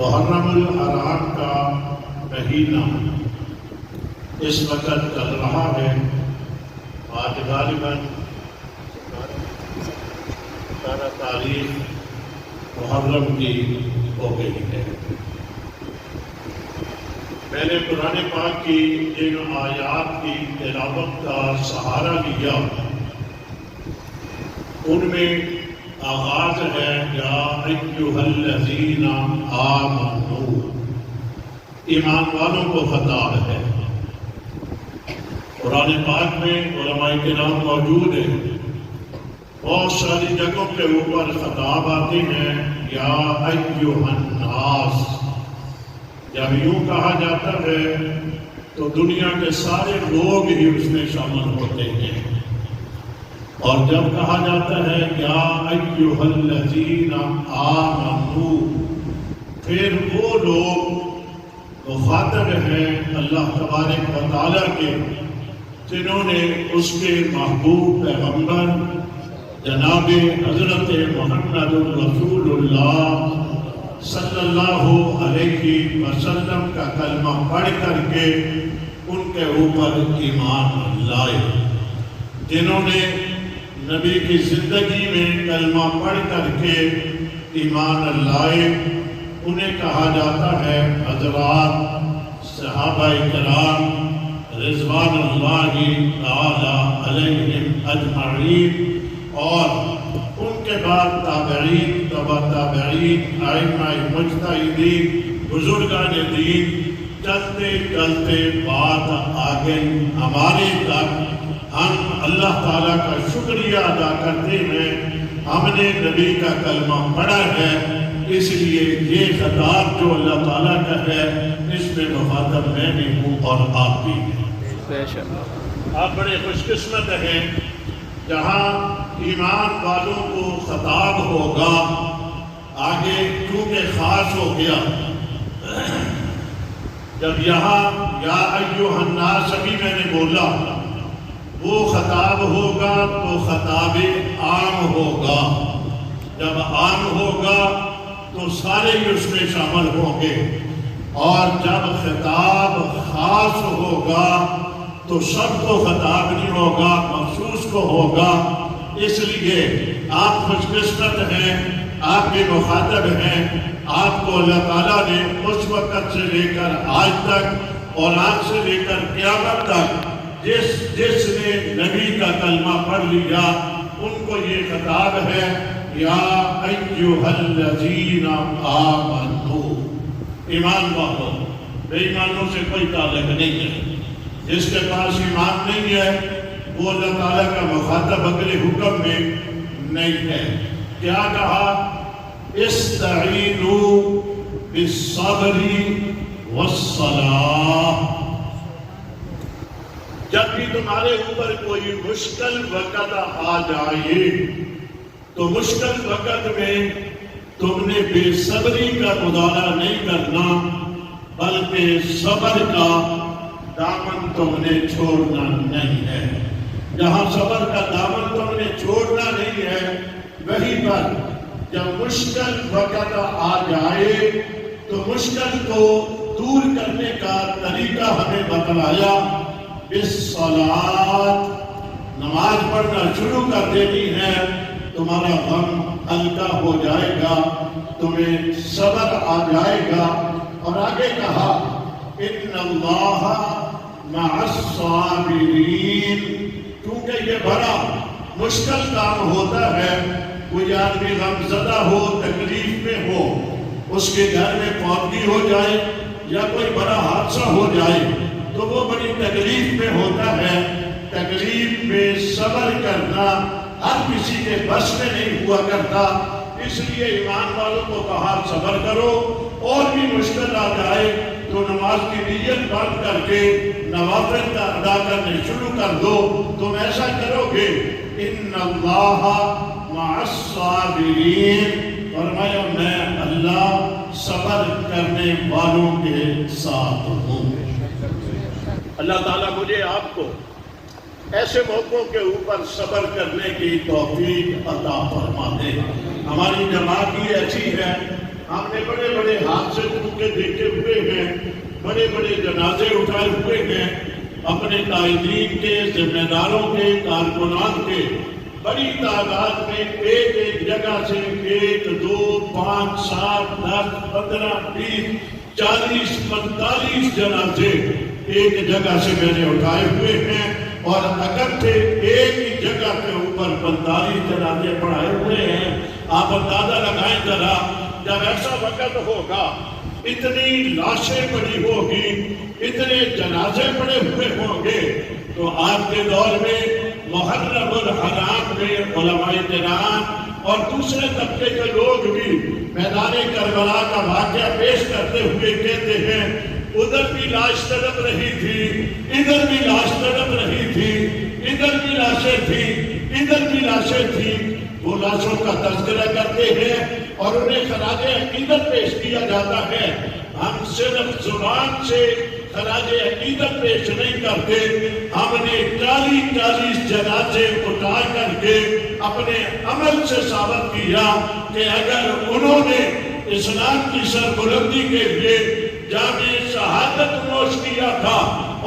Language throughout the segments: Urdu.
محرم الحرام کا مہینہ اس وقت چل رہا ہے. آج غالباً 17 تاریخ محرم کی ہو گئی ہے. میں نے قرآن پاک کی جن آیات کی تلاوت کا سہارا لیا ان میں آغاز ہے یا ایھا الذین آمنوا، ایمان والوں کو خطاب ہے. قرآن پاک میں علماء کرام موجود ہیں، بہت ساری جگہوں کے اوپر خطاب آتے ہیں یا ایھا الناس. جب یوں کہا جاتا ہے تو دنیا کے سارے لوگ ہی اس میں شامل ہوتے ہیں، اور جب کہا جاتا ہے یا ایھا الذین آمنوا پھر وہ لوگ مخاطب ہیں اللہ تبارک و تعالیٰ کے جنہوں نے اس کے محبوب پیغمبر جناب حضرت محمد رسول اللہ صلی اللہ علیہ وسلم کا کلمہ پڑھ کر کے ان کے اوپر ایمان لائے. جنہوں نے نبی کی زندگی میں کلمہ پڑھ کر کے ایمان لائے انہیں کہا جاتا ہے حضرات صحابہ کرام رضوان اللہ تعالی علیہم اجمعین، اور ان کے بعد تابعین تبع تابعین ائمہ مجتہدین بزرگان دین چلتے چلتے بات آگے ہمارے تک. ہم اللہ تعالیٰ کا شکریہ ادا کرتے ہیں ہم نے نبی کا کلمہ پڑھا ہے، اس لیے یہ خطاب جو اللہ تعالیٰ کا ہے اس میں مخاطب میں بھی ہوں اور آپ بھی ہیں. آپ بڑے خوش قسمت ہیں جہاں ایمان والوں کو خطاب ہوگا. آگے کیونکہ خاص ہو گیا، جب یہاں یا ایھا الناس ابھی میں نے بولا وہ خطاب ہوگا تو خطاب عام ہوگا. جب عام ہوگا تو سارے ہی اس میں شامل ہوں گے، اور جب خطاب خاص ہوگا تو سب کو خطاب نہیں ہوگا، مخصوص کو ہوگا. اس لیے آپ خوش قسمت ہیں، آپ بھی مخاطب ہیں. آپ کو اللہ تعالیٰ نے اس وقت سے لے کر آج تک اور آج سے لے کر قیامت تک جس نے نبی کا کلمہ پڑھ لیا ان کو یہ خطاب ہے یا ایھا الذین آمنوا. ایمان والوں، بے ایمانوں سے کوئی تعلق نہیں ہے. جس کے پاس ایمان نہیں ہے وہ اللہ تعالیٰ کا مخاطب اگلے حکم میں نہیں ہے. کیا کہا؟ استعینوا بالصبر والصلاۃ. جب بھی تمہارے اوپر کوئی مشکل وقت آ جائے تو مشکل وقت میں تم نے بے صبری کا مظاہرہ نہیں کرنا، بلکہ صبر کا دامن تم نے چھوڑنا نہیں ہے. جہاں صبر کا دامن تم نے چھوڑنا نہیں ہے وہیں پر جب مشکل وقت آ جائے تو مشکل کو دور کرنے کا طریقہ ہمیں بتلایا. بالصلاۃ، نماز پڑھنا شروع کر دینی ہے، تمہارا غم ہلکا ہو جائے گا، تمہیں صبر آ جائے گا. اور آگے کہا ان اللہ مع الصابرین. کیونکہ یہ بڑا مشکل کام ہوتا ہے. کوئی آدمی غم زدہ ہو، تکلیف میں ہو، اس کے گھر میں فوتگی ہو جائے یا کوئی بڑا حادثہ ہو جائے تو وہ بڑی تکلیف میں ہوتا ہے. تکلیف میں صبر کرنا ہر کسی کے بس میں نہیں ہوا کرتا. اس لیے ایمان والوں کو کہا صبر کرو، اور بھی مشکل آ جائے تو نماز کی نیت بند کر کے نوافل کا ادا کرنے شروع کر دو. تم ایسا کرو گے ان اللہ مع الصابرین، فرمایا میں اللہ صبر کرنے والوں کے ساتھ ہوں. اللہ تعالیٰ مجھے آپ کو ایسے موقعوں کے اوپر صبر کرنے کی توفیق عطا فرما دے. ہماری جماعت بھی ایسی ہے، ہم نے بڑے بڑے حادثے کے دیکھے ہوئے ہیں، بڑے بڑے جنازے اٹھائے ہوئے ہیں، اپنے قائدین کے، ذمہ داروں کے، کارکنان کے بڑی تعداد میں ایک ایک جگہ سے 1 2 5 7 10 15 20 40 45 جنازے ایک جگہ سے میں نے اٹھائے ہوئے ہیں، اور اگرچہ ایک ہی جگہ کے اوپر 45 جنازے پڑھائے ہوئے ہیں۔ آپ اندازہ لگائیں ذرا، جب ایسا وقت ہوگا، اتنی لاشیں پڑی ہوگی، اتنے جنازے پڑے ہوئے ہوں گے، تو آج کے دور میں محرم الحرام میں علماء کرام اور دوسرے طبقے کے لوگ بھی میدان کربلا کا واقعہ پیش کرتے ہوئے کہتے ہیں ادھر بھی لاش تڑپ رہی تھی، ادھر بھی لاش تڑپ رہی تھی، ادھر بھی لاشیں تھیں، ادھر بھی لاشیں تھیں۔ وہ لاشوں کا تذکرہ کرتے ہیں اور انہیں خراج عقیدت پیش کیا جاتا ہے۔ ہم صرف زبان سے خراج عقیدت پیش نہیں کرتے، ہم نے 40 جنازے اٹھا کر کے اپنے عمل سے ثابت کیا کہ اگر انہوں نے اسلام کی سربلندی کے لیے جام شہادت نوش کیا تھا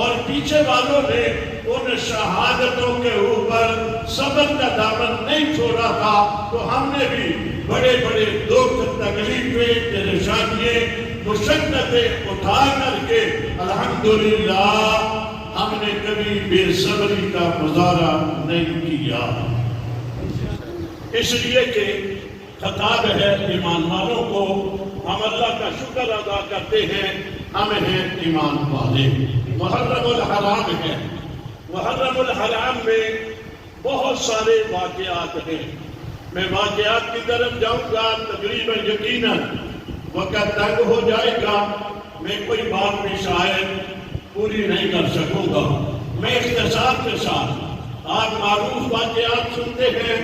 اور پیچھے والوں نے ان شہادتوں کے اوپر صبر کا دامن نہیں چھوڑا تھا، تو ہم نے بھی بڑے بڑے دکھ، تکلیفیں، پریشانیاں، مشقتیں اٹھا کر کے الحمدللہ ہم نے کبھی بے صبری کا مظاہرہ نہیں کیا، اس لیے کہ خطاب ہے ایمان والوں کو۔ ہم اللہ کا شکر ادا کرتے ہیں، ہم ہیں ایمان والے۔ محرم الحرام ہے، محرم الحرام میں بہت سارے واقعات ہیں۔ میں واقعات کی طرف جاؤں گا، تقریباً یقیناً وقت تنگ ہو جائے گا، میں کوئی بات بھی شاید پوری نہیں کر سکوں گا۔ میں اختصار کے ساتھ، آپ معروف واقعات سنتے ہیں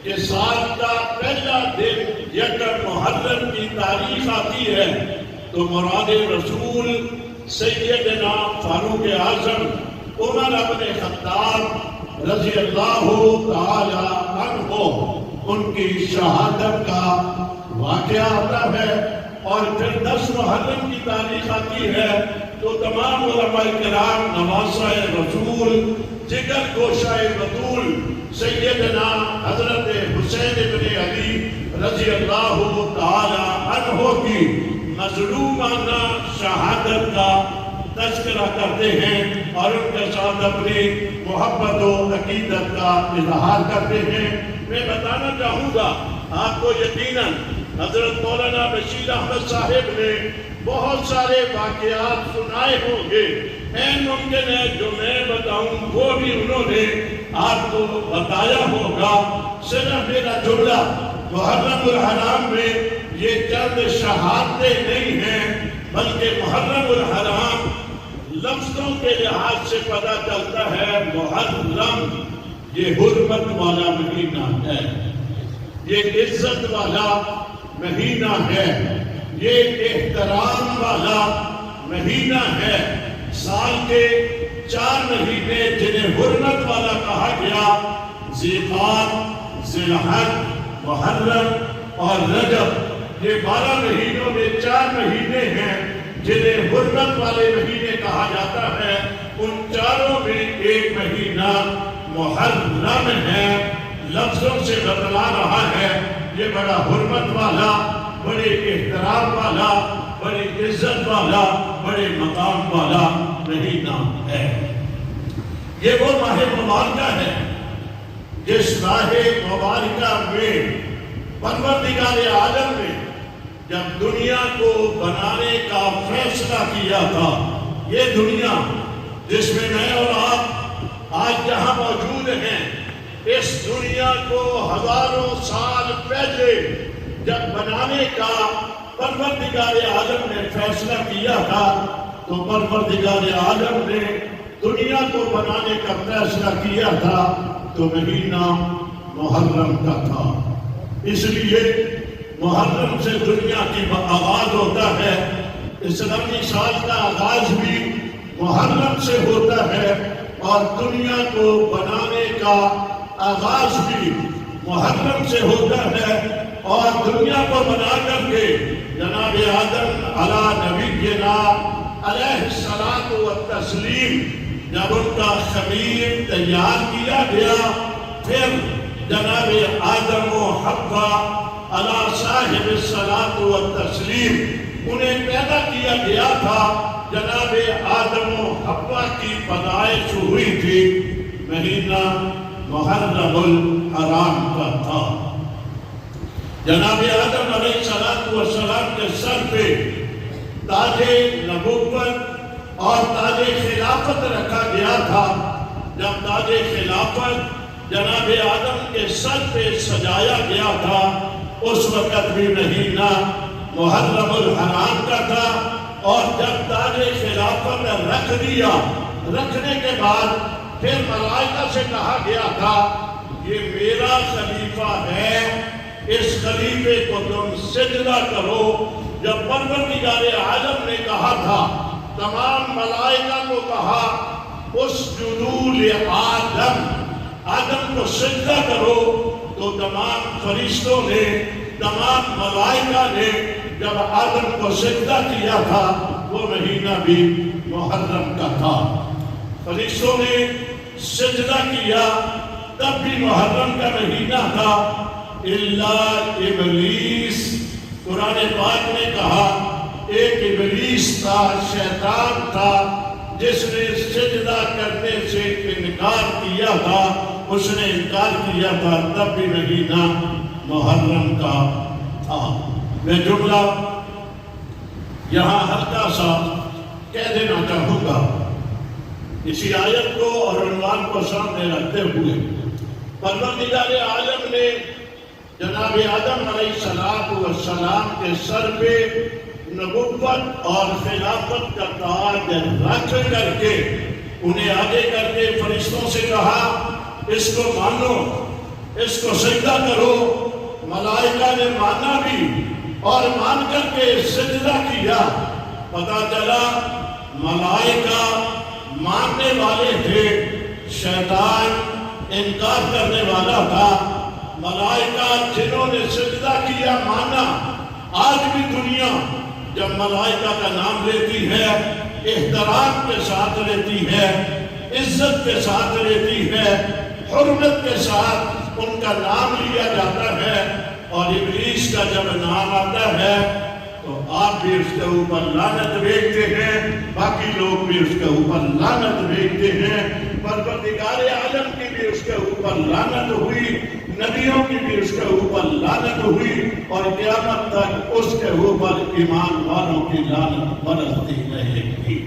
کہ سال کا پہلا دن یکم محرم کی تاریخ آتی ہے تو مراد رسول سیدنا فاروق اعظم عمر بن خطاب رضی اللہ تعالی عنہ ان کی شہادت کا واقعہ آتا ہے، اور پھر 10 محرم کی تاریخ آتی ہے تو تمام علماء کرام نواسہ رسول، جگر گوشہ بطول سیدنا حضرت حسین بن علی رضی اللہ تعالی عنہ کی مظلومانہ شہادت کا تذکرہ کرتے ہیں اور ان کے ساتھ اپنی محبت و عقیدت کا اظہار کرتے ہیں۔ میں بتانا چاہوں گا آپ کو، یقیناً حضرت مولانا بشیر احمد صاحب نے بہت سارے واقعات سنائے ہوں گے، ممکن ہے جو میں بتاؤں وہ بھی انہوں نے آپ کو بتایا ہوگا۔ صرف میرا جملہ محرم الحرام میں یہ چند شہادتیں نہیں ہیں، بلکہ محرم الحرام لفظوں کے لحاظ سے پتہ چلتا ہے محرم یہ حرمت والا مہینہ ہے، یہ عزت والا مہینہ ہے، یہ احترام والا مہینہ ہے۔ سال کے 4 مہینے جنہیں حرمت والا کہا گیا، ذی القعدہ، ذی الحج، محرم اور رجب، یہ 12 مہینوں میں 4 مہینے ہیں جنہیں حرمت والے مہینے کہا جاتا ہے۔ ان چاروں میں ایک مہینہ محرم ہے، لفظوں سے بتلا رہا ہے یہ بڑا حرمت والا، بڑے احترام والا، بڑی عزت والا، بڑے مقام والا مہینہ ہے۔ یہ وہ ماہ مبارکہ ہے جس ماہ مبارکہ میں پروردگار عالم نے جب دنیا کو بنانے کا فیصلہ کیا تھا، یہ دنیا جس میں میں اور آپ آج جہاں موجود ہیں، اس دنیا کو ہزاروں سال پہلے جب بنانے کا پروردگار عالم نے فیصلہ کیا تھا تو پروردگار عالم نے دنیا کو بنانے کا فیصلہ کیا تھا تو مہینہ محرم کا تھا۔ اس لیے محرم سے دنیا کی آغاز ہوتا ہے، اسلامی سال کا آغاز بھی محرم سے ہوتا ہے، اور دنیا کو بنانے کا آغاز بھی محرم سے ہوتا ہے، اور دنیا کو بنا کر کے جب جناب آدم علی نبینا علیہ الصلاۃ والتسلیم جب ان کا خمیر تیار کیا گیا، پھر جناب آدم و حوا علی صاحب الصلاۃ والتسلیم انہیں پیدا کیا گیا تھا۔ جناب آدم و حوا کی پیدائش ہوئی تھی، مہینہ محرم الحرام کا تھا۔ جناب آدم علیہ السلام کے سر پہ تاج نبوت اور تاج خلافت رکھا گیا تھا۔ جب تاج خلافت جناب آدم کے سر پہ سجایا گیا تھا، اس وقت بھی مہینہ محرم الحرام کا تھا، اور جب تاج خلافت رکھ دیا، رکھنے کے بعد پھر ملائکہ سے کہا گیا تھا یہ میرا خلیفہ ہے، اس خلیفے کو تم سجدہ کرو۔ جب پروردگار عالم نے کہا تھا، تمام ملائکہ کو کہا اسجدوا لآدم، آدم کو سجدہ کرو، تو تمام فرشتوں نے، تمام ملائکہ نے جب آدم کو سجدہ کیا تھا، وہ مہینہ بھی محرم کا تھا۔ فرشتوں نے سجدہ کیا، تب بھی محرم کا مہینہ تھا، الا ابلیس، قرآن پاک نے کہا ایک ابلیس تھا، شیطان تھا، جس نے سجدہ کرنے سے انکار کیا تھا، اس نے انکار کیا تھا، تب بھی مہینہ محرم کا تھا۔ میں جملہ یہاں ہلکا سا کہہ دینا چاہوں گا، اسی آیت کو اور عنوان کو سامنے رکھتے ہوئے پروردگار عالم نے جناب آدم علیہ السلام کے سر پہ نبوت اور خلافت کا تاج رکھ کر کے انہیں آگے کر کے فرشتوں سے کہا اس کو مانو، اس کو سجدہ کرو۔ ملائکہ نے مانا بھی اور مان کر کے سجدہ کیا۔ پتہ چلا ملائکہ ماننے والے تھے، شیطان انکار کرنے والا تھا۔ ملائکہ جنہوں نے سجدہ کیا، مانا، آج بھی دنیا جب ملائکہ کا نام لیتی ہے احترام کے ساتھ لیتی ہے، عزت کے ساتھ لیتی ہے، حرمت کے ساتھ ان کا نام لیا جاتا ہے، اور ابلیس کا جب نام آتا ہے تو آپ بھی اس کے اوپر لعنت بھیجتے ہیں، باقی لوگ بھی اس کے اوپر لعنت بھیجتے ہیں۔ پروردگار عالم کی بھی اس کے اوپر لعنت ہوئی، نبیوں کی بھی اس کے اوپر لعنت ہوئی، اور قیامت تک اس کے اوپر ایمان والوں کی لعنت برستی رہے گی۔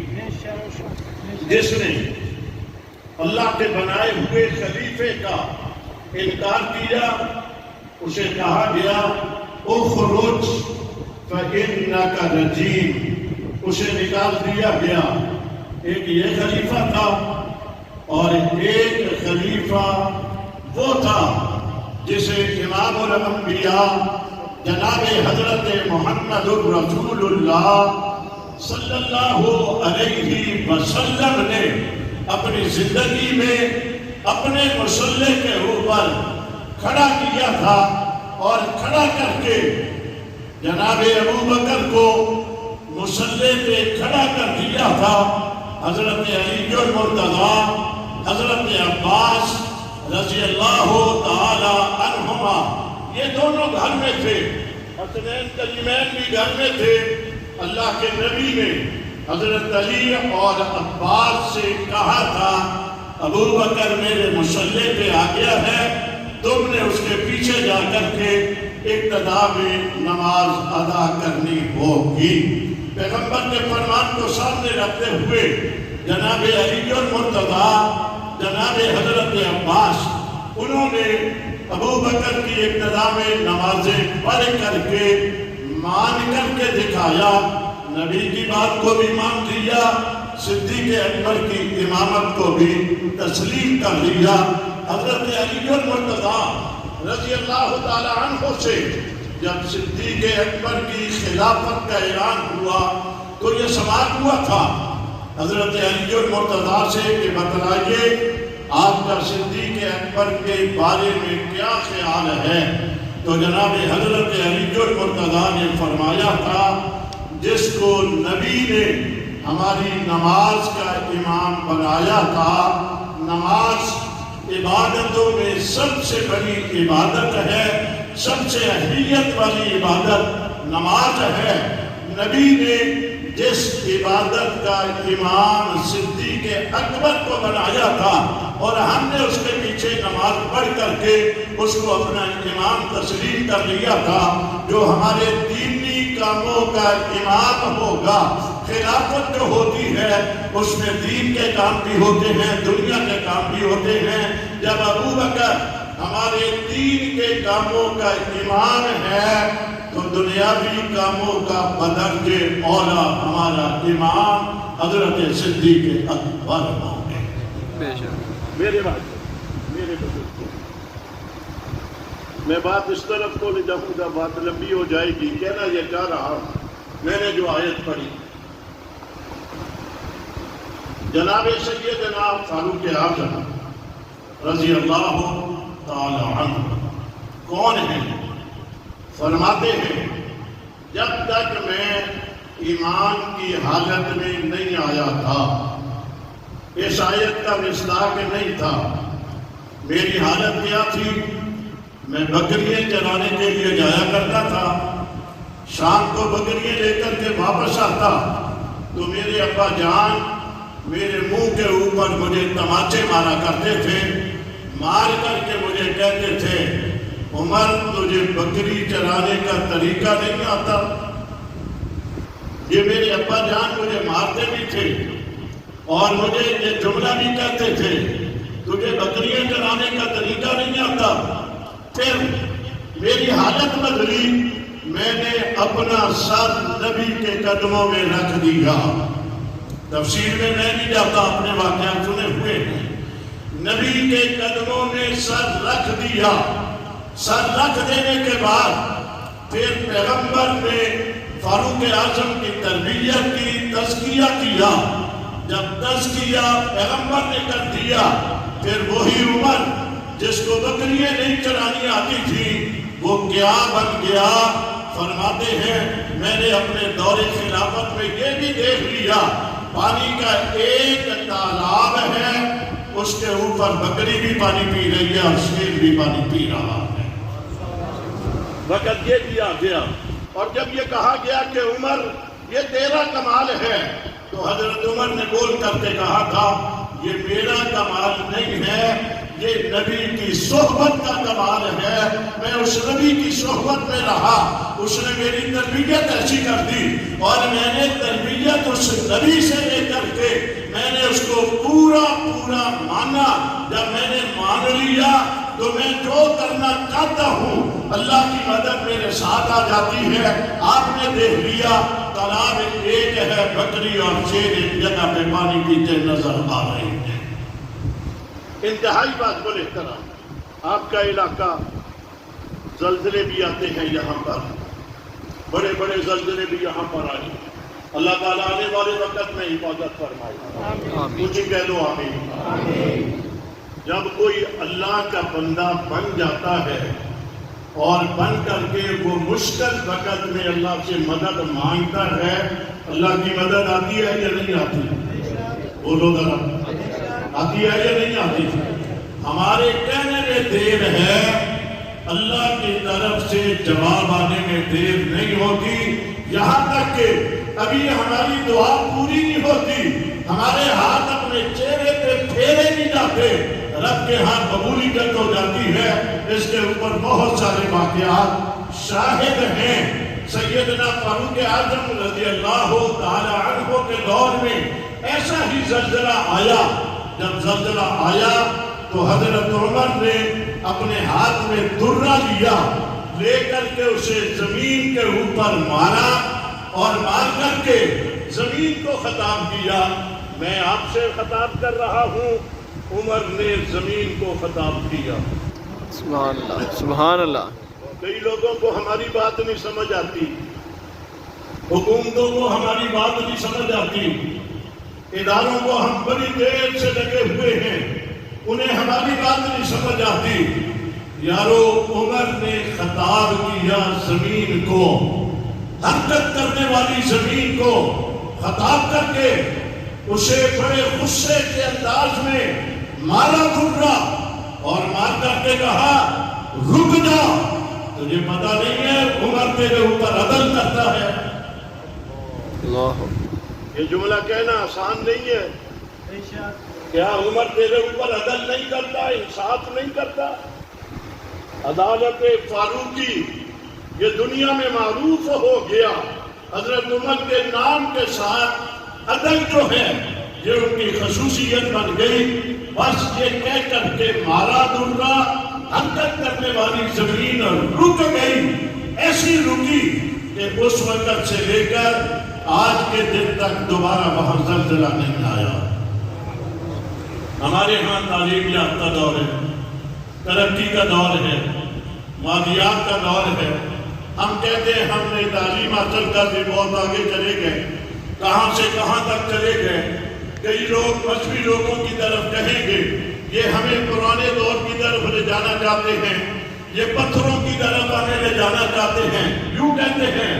جس نے اللہ کے بنائے ہوئے خلیفے کا انکار کیا، اسے کہا گیا اخرج فإنک رجیم، اسے نکال دیا گیا۔ ایک یہ خلیفہ تھا، اور ایک خلیفہ وہ تھا جسے امام الانبیاء جناب حضرت محمد الرسول اللہ صلی اللہ علیہ وسلم نے اپنی زندگی میں اپنے مصلے کے اوپر کھڑا کیا تھا، اور کھڑا کر کے جناب ابوبکر کو مصلے پہ کھڑا کر دیا تھا۔ حضرت علی المرتضیٰ، حضرت عباس رضی اللہ تعالی عنہما، یہ دونوں گھر میں تھے، حسنین کریمین بھی گھر میں تھے۔ اللہ کے نبی نے حضرت علی اور عباس سے کہا تھا ابوبکر میرے مصلے پہ آ گیا ہے، تم نے اس کے پیچھے جا کر کے ابتدا میں نماز ادا کرنی ہوگی۔ پیغمبر کے فرمان کو سامنے رکھتے ہوئے جناب علی المرتضیٰ، جناب حضرت عباس، انہوں نے ابوبکر کی ابتدا میں نمازیں پڑھ کر کے مان کر کے دکھایا، نبی کی بات کو بھی مان لیا، صدیق اکبر کی امامت کو بھی تسلیم کر لیا۔ حضرت علی المرتضیٰ رضی اللہ تعالی عنہ سے جب صدیق اکبر کی خلافت کا اعلان ہوا تو یہ سوال ہوا تھا حضرت علی المرتضیٰ سے کہ بتلائیے آپ کا صدیق اکبر کے بارے میں کیا خیال ہے؟ تو جناب حضرت علی المرتضیٰ نے فرمایا تھا کو نبی نے ہماری نماز کا امام بنایا تھا. نماز عبادتوں میں سب سے بڑی عبادت ہے، سب سے اہمیت والی عبادت نماز ہے. نبی نے جس عبادت کا امام صدیق اکبر کو بنایا تھا اور ہم نے اس کے پیچھے نماز پڑھ کر کے اس کو اپنا امام تسلیم کر لیا تھا، جو ہمارے دینی کاموں کا امام ہوگا. خلافت جو ہوتی ہے اس میں دین کے کام بھی ہوتے ہیں، دنیا کے کام بھی ہوتے ہیں. جب ابو بکر ہمارے دین کے کاموں کا امام ہے تو دنیاوی کاموں کا بدرجہ اولا ہمارا امام حضرت صدیق اکبر ہوں گے. میرے بزرگ، میں بات اس طرف کو لے جاؤں گا، بات لمبی ہو جائے گی. کہنا یہ چاہ رہا ہوں، میں نے جو آیت پڑھی، جناب سیدنا فاروق اعظم رضی اللہ تعالی عنہ کون ہیں؟ فرماتے ہیں جب تک میں ایمان کی حالت میں نہیں آیا تھا، اس آیت کا مصداق نہیں تھا، میری حالت کیا تھی؟ میں بکریاں چرانے کے لیے جایا کرتا تھا، شام کو بکریاں لے کر کے واپس آتا تو میرے ابا جان میرے منہ کے اوپر مجھے تماچے مارا کرتے تھے، مار کر کے مجھے کہتے تھے عمر تجھے بکری چرانے کا طریقہ نہیں آتا. یہ میرے ابا جان مجھے مارتے بھی تھے اور مجھے یہ جملہ بھی کہتے تھے تجھے بکریاں چرانے کا طریقہ نہیں آتا. پھر میری حالت بدلی، میں نے اپنا سر نبی کے قدموں میں رکھ دیا. تفسیر میں نہیں جاتا، اپنے واقعات سنے ہوئے ہیں. نبی کے قدموں میں سر رکھ دیا. سر رکھ دینے کے بعد پھر پیغمبر نے فاروق اعظم کی تربیت کی، تزکیہ کیا. جب تزکیہ پیغمبر نے کر دیا، پھر وہی عمر جس کو بکریاں نہیں چرانی آتی تھی وہ کیا بن گیا؟ فرماتے ہیں میں نے اپنے دور خلافت میں یہ بھی دیکھ لیا، پانی کا ایک تالاب ہے، اس کے اوپر بکری بھی پانی پی رہی ہے اور شیر بھی پانی پی رہا ہے. وقت یہ دیا گیا اور جب یہ کہا گیا کہ عمر یہ تیرا کمال ہے تو حضرت عمر نے بول کر کے کہا تھا یہ میرا کمال نہیں ہے، یہ نبی کی صحبت کا کمال ہے. میں اس نبی کی صحبت میں رہا، اس نے میری تربیت ایسی کر دی اور میں نے تربیت اس نبی سے لے کر کے میں نے اس کو پورا مانا. جب میں نے مان لیا تو میں جو کرنا چاہتا ہوں اللہ کی مدد میرے ساتھ آ جاتی ہے. آپ نے دیکھ لیا تالاب ایک ہے، بکری اور شیر ایک جگہ پہ پانی پیتے نظر آ رہے ہیں. انتہائی بات بولے کرام، آپ کا علاقہ زلزلے بھی آتے ہیں، یہاں پر بڑے بڑے زلزلے بھی یہاں پر آئے. اللہ تعالیٰ آنے والے وقت میں حفاظت فرمائے. مجھے کہہ دو آمین. جب کوئی اللہ کا بندہ بن جاتا ہے اور بن کر کے وہ مشکل وقت میں اللہ سے مدد مانگتا ہے، اللہ کی مدد آتی ہے یا نہیں آتی؟ بولو ذرا، آتی ہے یا نہیں آتی؟ ہمارے کہنے میں دیر ہے، اللہ کی طرف سے جواب آنے میں دیر نہیں ہوتی. یہاں تک کہ ابھی ہماری دعا پوری نہیں ہوتی، ہمارے ہاتھ اپنے چہرے پہ پھیرے نہیں جاتے، رب کے ہاتھ قبولیت ہو جاتی ہے. اس کے اوپر بہت سارے واقعات شاہد ہیں. سیدنا فاروق اعظم رضی اللہ تعالی عنہ کے دور میں ایسا ہی زلزلہ آیا. جب زلزلہ آیا تو حضرت عمر نے اپنے ہاتھ میں درہ لیا، لے کر کے اسے زمین کے اوپر مارا اور مار کر کے زمین کو خطاب کیا. میں آپ سے خطاب کر رہا ہوں، عمر نے زمین کو خطاب کیا. سبحان اللہ، سبحان اللہ. کئی لوگوں کو ہماری بات نہیں سمجھ آتی، حکومتوں کو ہماری بات نہیں سمجھ آتی، اداروں کو ہم بڑی دیر سے لگے ہوئے ہیں، انہیں ہماری بات نہیں سمجھ آتی. یارو عمر نے خطاب کیا زمین کو، حرکت کرنے والی زمین کو خطاب کر کے اسے بڑے غصے کے انداز میں مارا دھرا اور مار کر کے کہا رک جا، تجھے پتا نہیں ہے عمر تیرے اوپر عدل کرتا ہے۔ اللہ یہ جملہ کہنا آسان نہیں ہے۔ کیا عمر تیرے اوپر عدل نہیں کرتا، انصاف نہیں کرتا؟ عدالت فاروقی یہ دنیا میں معروف ہو گیا، حضرت عمر کے نام کے ساتھ عدل جو ہے یہ ان کی خصوصیت بن گئی۔ بس یہ کہہ کر کے مارا دھرا، حرکت کرنے والی زمین رک گئی، ایسی رکی کہ اس وقت سے لے کر آج کے دن تک دوبارہ وہاں زلزلہ نہیں آیا۔ ہمارے ہاں تعلیم یافتہ دور ہے، ترقی کا دور ہے، مادیات کا دور ہے۔ ہم کہتے ہیں ہم نے تعلیم حاصل کر کے بہت آگے چلے گئے، کہاں سے کہاں تک چلے گئے۔ کئی لوگ مذہبی لوگوں کی طرف کہیں گے یہ ہمیں پرانے دور کی طرف لے جانا چاہتے ہیں، یہ پتھروں کی طرف ہمیں لے جانا چاہتے ہیں، یوں کہتے ہیں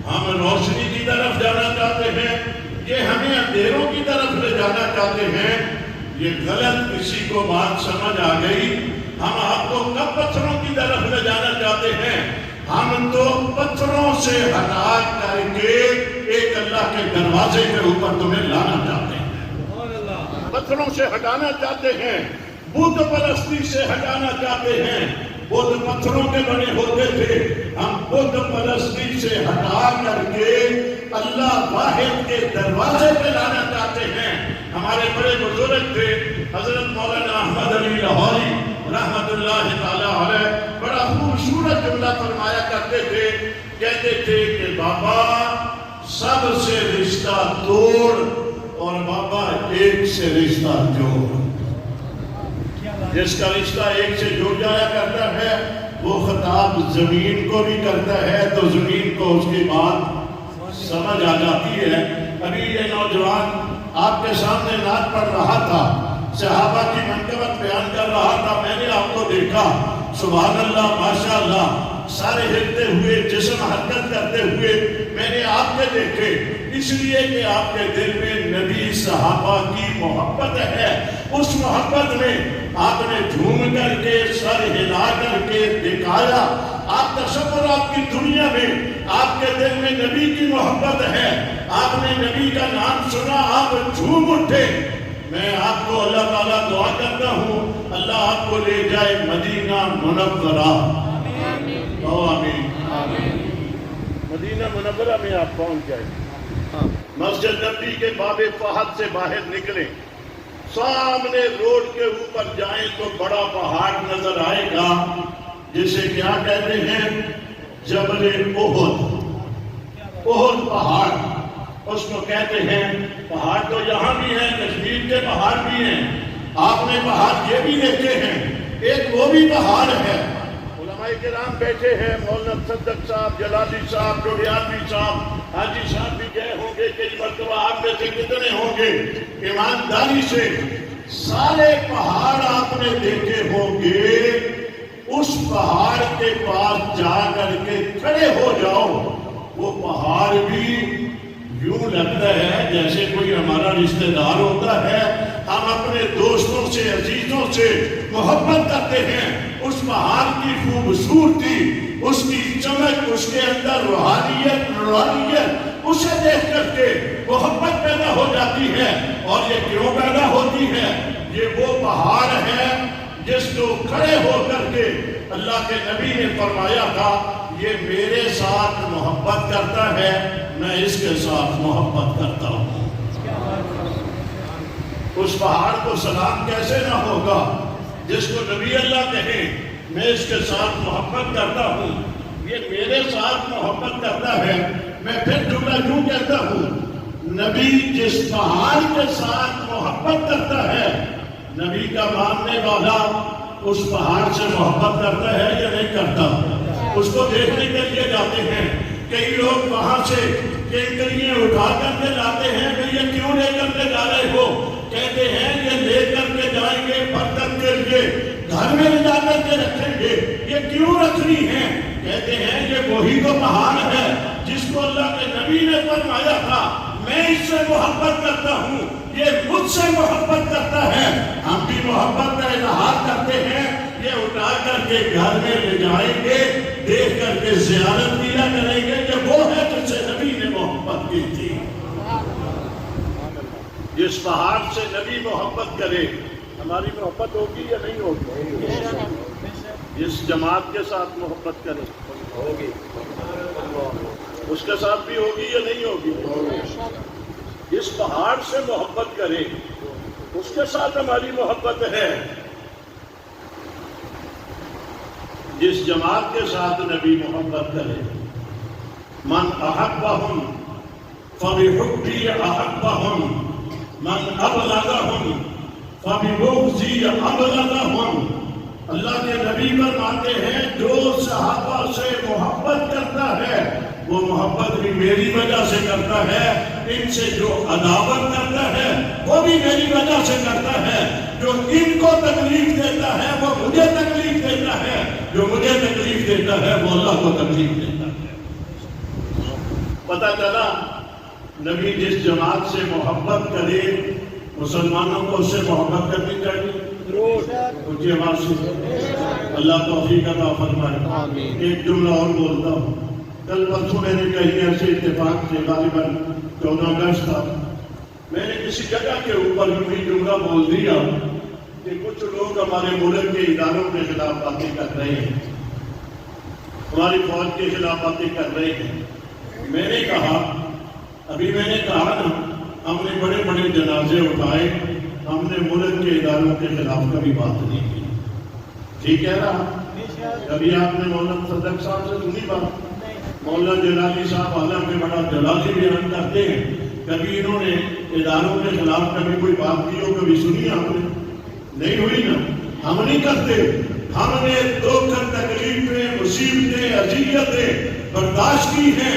ہم روشنی کی طرف جانا چاہتے ہیں، یہ ہمیں اندھیروں کی طرف لے جانا چاہتے ہیں۔ یہ غلط، کسی کو بات سمجھ آ گئی۔ ہم آپ کو کب پتھروں کی طرف لے جانا چاہتے ہیں؟ ہم تو پتھروں سے ہٹا کر کے ایک اللہ کے دروازے کے اوپر تمہیں لانا چاہتے ہیں، پتھروں سے ہٹانا چاہتے ہیں، بت پرستی سے ہٹانا چاہتے ہیں۔ بت پتھروں کے بنے ہوتے تھے، ہم بت پرستی سے ہٹا کر کے اللہ واحد کے دروازے پہ لانا چاہتے ہیں۔ ہمارے بڑے بزرگ تھے حضرت مولانا احمد علی لاہوری رحمت اللہ تعالی علیہ، بڑا خوبصورت جملہ فرمایا کرتے تھے، کہتے تھے کہ بابا سب سے رشتہ توڑ اور بابا ایک سے رشتہ جوڑ۔ جس کا رشتہ ایک سے جڑ جایا کرتا ہے وہ خطاب زمین کو بھی کرتا ہے تو زمین کو اس کی بات سمجھ آ جاتی ہے۔ ابھی یہ نوجوان آپ کے سامنے نعت پڑھ رہا تھا، صحابہ کی منقبت بیان کر رہا تھا، میں نے آپ کو دیکھا، سبحان اللہ ماشاءاللہ، سارے ہلتے ہوئے، جسم حرکت کرتے ہوئے میں نے آپ کے دیکھے، اس لیے کہ آپ کے دل میں نبی صحابہ کی محبت ہے۔ اس محبت میں آپ نے جھوم کر کے، سر ہلا کر کے دکھایا۔ آپ تصورات کی دنیا میں آپ کے دل میں نبی کی محبت ہے، آپ نے نبی کا نام سنا، آپ جھوم اٹھے۔ میں آپ کو اللہ تعالیٰ دعا کرتا ہوں اللہ آپ کو لے جائے مدینہ منورہ۔ آمین۔ مدینہ منورہ میں آپ پہنچ جائیں، مسجد نبی کے باب فہد سے باہر نکلیں، سامنے روڈ کے اوپر جائیں تو بڑا پہاڑ نظر آئے گا جسے کیا کہتے ہیں؟ جبل احد پہاڑ اس کو کہتے ہیں۔ پہاڑ تو یہاں بھی ہیں، کشمیر کے پہاڑ بھی ہیں، آپ نے پہاڑ یہ بھی دیکھے ہیں، ایک وہ بھی پہاڑ ہے۔ علماء کرام بیٹھے ہیں، مولانا صدق صاحب، جلالی صاحب، ڈوڈیالوی صاحب، حاجی صاحب بھی گئے ہوں گے کئی مرتبہ، آپ میں سے کتنے ہوں گے ایمانداری سے سارے پہاڑ آپ نے دیکھے ہوں گے۔ اس پہاڑ کے پاس جا کر کے کھڑے ہو جاؤ، وہ پہاڑ بھی یوں لگتا ہے جیسے کوئی ہمارا رشتہ دار ہوتا ہے، ہم اپنے دوستوں سے، عزیزوں سے محبت کرتے ہیں۔ اس پہاڑ کی خوبصورتی، اس کی چمک، اس کے اندر روحانیت، نورانیت، اسے دیکھ کر کے محبت پیدا ہو جاتی ہے۔ اور یہ کیوں پیدا ہوتی ہے؟ یہ وہ پہاڑ ہے جس کو کھڑے ہو کر کے اللہ کے نبی نے فرمایا تھا یہ میرے ساتھ محبت کرتا ہے، میں اس کے ساتھ محبت کرتا ہوں۔ اس پہاڑ کو سلام کیسے نہ ہوگا جس کو نبی اللہ کہیں میں اس کے ساتھ محبت کرتا ہوں، یہ میرے ساتھ محبت کرتا ہے۔ میں پھر جملہ یوں کہتا ہوں، نبی جس پہاڑ کے ساتھ محبت کرتا ہے، نبی کا ماننے والا اس پہاڑ سے محبت کرتا ہے یا نہیں کرتا؟ اس کو دیکھنے کے لیے جاتے ہیں، کئی لوگ وہاں سے کینکریاں اٹھا کر کے لاتے ہیں، کہ یہ کیوں لے کر کے جا رہے ہو؟ کہتے ہیں یہ لے کر کے جائیں گے برکت کے لیے، گھر میں لے جا کر کے رکھیں گے، یہ کیوں رکھنی ہے؟ کہتے ہیں یہ وہی تو پہاڑ ہے جس کو اللہ کے نبی نے فرمایا تھا میں اس سے محبت کرتا ہوں، یہ مجھ سے محبت کرتا ہے، ہم بھی محبت کا اظہار کرتے ہیں، یہ اٹھا کر کے گھر میں لے جائیں گے، دیکھ کر کے زیارت کیا کریں گے کہ وہ ہے جس سے نبی نے محبت کی تھی۔ جس پہاڑ سے نبی محبت کرے، ہماری محبت ہوگی یا نہیں ہوگی؟ جس جماعت کے ساتھ محبت کرے ہوگی، اس کے ساتھ بھی ہوگی یا نہیں ہوگی؟ جس پہاڑ سے محبت کرے اس کے ساتھ ہماری محبت ہے۔ جس جماعت کے ساتھ نبی محبت کرے، من احبہم فبحبی احبہم من ابغضہم فببغضی ابغضہم۔ اللہ کے نبی فرماتے ہیں جو صحابہ سے محبت کرتا ہے وہ محبت بھی میری وجہ سے کرتا ہے، ان سے جو عداوت کرتا ہے وہ بھی میری وجہ سے کرتا ہے، جو ان کو تکلیف دیتا ہے وہ مجھے تکلیف دیتا ہے، جو مجھے تکلیف دیتا ہے وہ اللہ کو تکلیف دیتا ہے۔ پتہ چلا نبی جس جماعت سے محبت کرے مسلمانوں کو اس سے محبت کرنی چاہیے۔ اونچی آواز سے اللہ توفیق عطا فرمائے۔ ایک جملہ اور بولتا ہوں، کل پرسوں میں نے کہیں ایسے اتفاق سے غالباً 14 اگست تھا، میں نے کسی جگہ کے اوپر یوں جملہ بول دیا کہ کچھ لوگ ہمارے ملک کے اداروں کے خلاف باتیں کر رہے ہیں، ہماری فوج کے خلاف باتیں کر رہے ہیں۔ میں نے کہا، ابھی میں نے کہا نا، ہم نے بڑے بڑے جنازے اٹھائے، ہم نے ملک کے اداروں کے خلاف کبھی بات نہیں کی۔ ٹھیک ہے نا؟ کبھی آپ نے مولانا صدق صاحب سے سنی بات؟ مولانا جلالی صاحب عالم میں بڑا جلالی بیان کرتے ہیں، کبھی انہوں نے اداروں کے خلاف کبھی کوئی بات کی ہو، کبھی سنی آپ نے؟ نہیں ہوئی نا؟ ہم نہیں کرتے۔ ہم نے دکھ تکلیفیں مصیبتیں اذیتیں برداشت کی ہیں،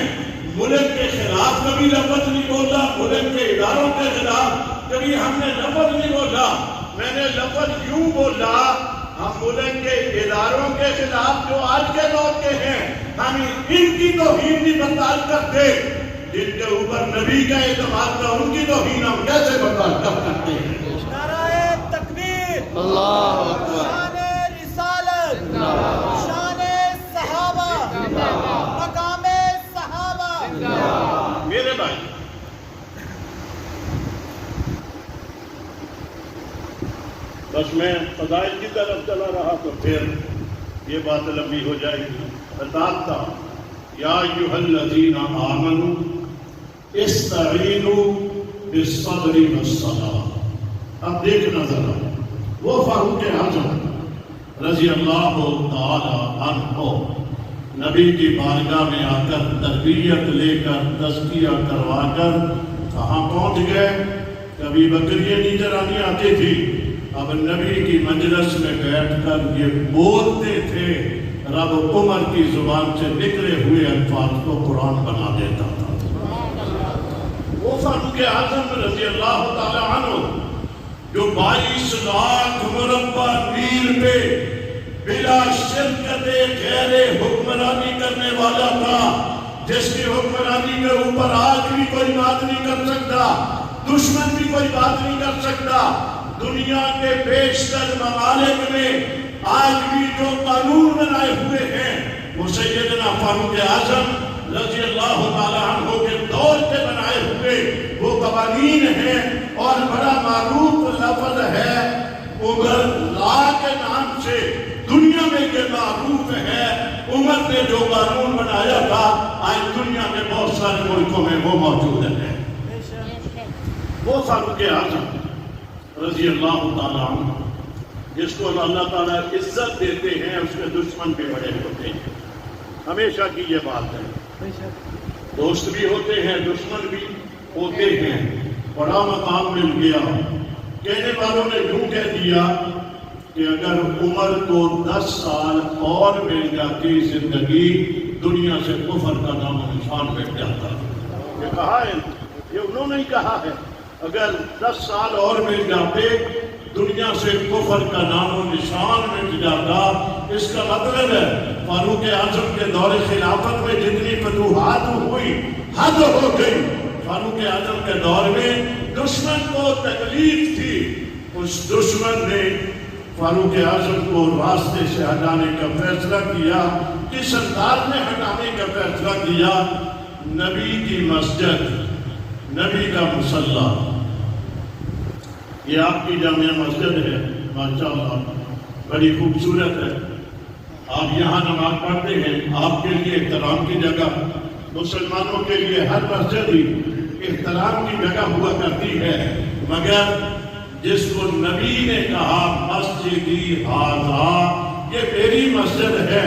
ملک کے خلاف کبھی لفظ نہیں بولا، ملک کے اداروں کے خلاف کبھی ہم نے لفظ نہیں بولا۔ میں نے لفظ یوں بولا، ہم ملک کے اداروں کے خلاف جو آج کے دور کے ہیں، ہم ان کی توہین نہیں برداشت کرتے، جن کے اوپر نبی کا اعتماد تھا ان کی توہین ہم کیسے برداشت کرتے ہیں؟ نعرہ تکبیر، اللہ اکبر، شان رسالت، شان صحابہ، مقام صحابہ۔ میرے بھائی، بس میں فضائل کی طرف چلا رہا تو پھر یہ بات لمبی ہو جائے گی۔ بتاتا یا ایھا الذین آمنوا استعینوا بالصبر والصلاۃ۔ اب دیکھنا ذرا، وہ فاروق اعظم رضی اللہ تعالی عنہ نبی کی بارگاہ میں آ کر تربیت لے کر تزکیہ کروا کر کہاں پہنچ گئے؟ کبھی بکریاں نہیں چرانی آتی تھی، اب نبی کی مجلس میں بیٹھ کر یہ بولتے تھے، رب عمر کی زبان سے نکلے ہوئے الفاظ کو قرآن بنا دیتا تھا۔ وہ فاروق اعظم رضی اللہ تعالی عنہ جو 22 لاکھ مربع میل پہ بلا شرکت غیر حکمرانی کرنے والا تھا، جس کی حکمرانی کے اوپر آج بھی کوئی بات نہیں کر سکتا، دشمن بھی کوئی بات نہیں کر سکتا۔ دنیا کے بیشتر ممالک میں آج بھی جو قانون بنائے ہوئے ہیں وہ سیدنا فاروق اعظم رضی اللہ تعالی عنہ کے دور سے بنائے ہوئے وہ قوانین ہیں، اور بڑا معروف لفظ ہے عمر لا کے نام سے دنیا میں یہ معروف ہے۔ عمر نے جو قانون بنایا تھا آج دنیا میں بہت سارے ملکوں میں وہ موجود ہے۔ وہ فاروق اعظم رضی اللہ تعالی عنہ جس کو اللہ تعالیٰ عزت دیتے ہیں اس کے دشمن بھی بڑے ہوتے ہیں، ہمیشہ کی یہ بات ہے، دوست بھی ہوتے ہیں دشمن بھی ہوتے ہیں۔ بڑا مقام مل گیا، کہنے والوں نے یوں کہہ دیا کہ اگر عمر کو 10 سال اور مل جاتی زندگی، دنیا سے کفر کا نام و نشان مٹ جاتا۔ یہ کہا ہے، یہ انہوں نے ہی کہا ہے، اگر 10 سال اور مل جاتے دنیا سے کفر کا نام و نشان مٹ جاتا۔ اس کا مطلب ہے فاروق اعظم کے دور خلافت میں جتنی فتوحات ہوئی حد ہو گئی. فاروق اعظم کے دور میں دشمن کو تکلیف تھی، اس دشمن نے فاروق اعظم کو راستے سے ہٹانے کا فیصلہ کیا. کس انداز میں ہٹانے کا فیصلہ کیا؟ نبی کی مسجد، نبی کا مصلی. یہ آپ کی جامعہ مسجد ہے ماشاءاللہ، بڑی خوبصورت ہے. آپ یہاں نماز پڑھتے ہیں، آپ کے لیے احترام کی جگہ. مسلمانوں کے لیے ہر مسجد ہی احترام کی جگہ ہوا کرتی ہے، مگر جس کو نبی نے کہا مسجدی ھذا، یہ میری مسجد ہے،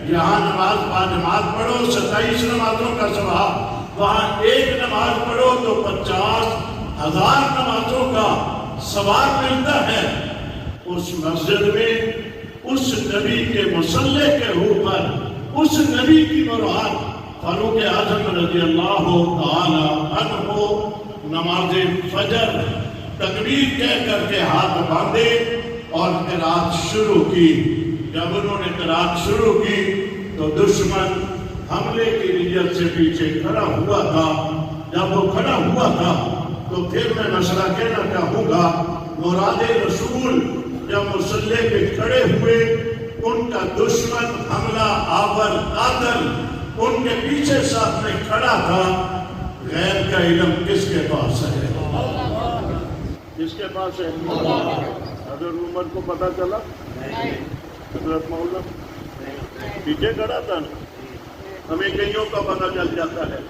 یہاں نماز باجماعت پڑھو 27 نمازوں کا ثواب، وہاں ایک نماز پڑھو تو 50,000 نمازوں کا ثواب ملتا ہے. اس مسجد میں اس نبی کے مصلی کے اوپر اس نبی کی مراد فاروق اعظم رضی اللہ تعالی عنہ نماز فجر تکبیر کہہ کر کے ہاتھ باندھے اور قرات شروع کی. جب انہوں نے قرات شروع کی تو دشمن حملے کی نیت سے پیچھے کھڑا ہوا تھا. جب وہ کھڑا ہوا تھا تو پھر میں مسئلہ کہنا چاہوں گا، مراد رسول جب مصلی پہ کھڑے ہوئے، ان کا دشمن حملہ آور قاتل ان کے پیچھے ساتھ میں کھڑا تھا. غیر کا علم کس کے پاس ہے؟ کس کے پاس ہے؟ حضرت عمر کو پتا چلا؟ حضرت مولا پیچھے کھڑا تھا نا. ہمیں کئیوں کا پتا چل جاتا ہے.